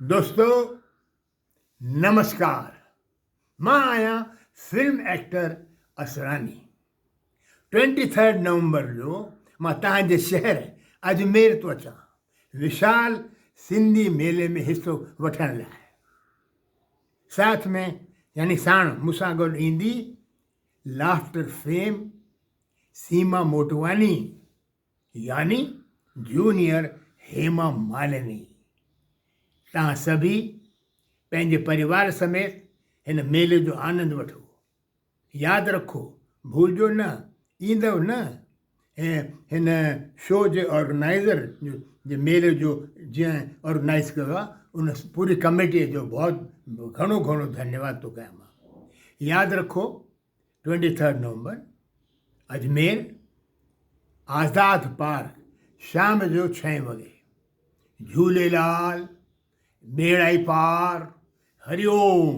दोस्तों नमस्कार। मां आहियां फिल्म एक्टर असरानी। 23 नवंबर जो मां तव्हांजे शहर अजमेर तो अचां विशाल सिंधी मेले में हिस्सो वठण लाइ। साथ में यानी साण मूंसां गॾु ईंदी लाफ्टर फेम सीमा मोटवानी यानी जूनियर हेमा मालिनी। तव्हां सभी पंहिंजे परिवार समेत हिन मेले जो आनंद वठो। यादि रखो, भुलिजो न, ईंदव न। ऐं हिन शो जे ऑर्गेनाइज़र जे मेले जो जंहिं ऑर्गेनाइज़ कयो आहे उन पूरी कमेटीअ जो बहुत घणो घणो धन्यवाद थो कयां मां। यादि रखो 23 नवंबर अजमेर आज़ाद पार्क शाम जो 6 वॻे। झूलेलाल, बेड़ाई पार, हरिओम।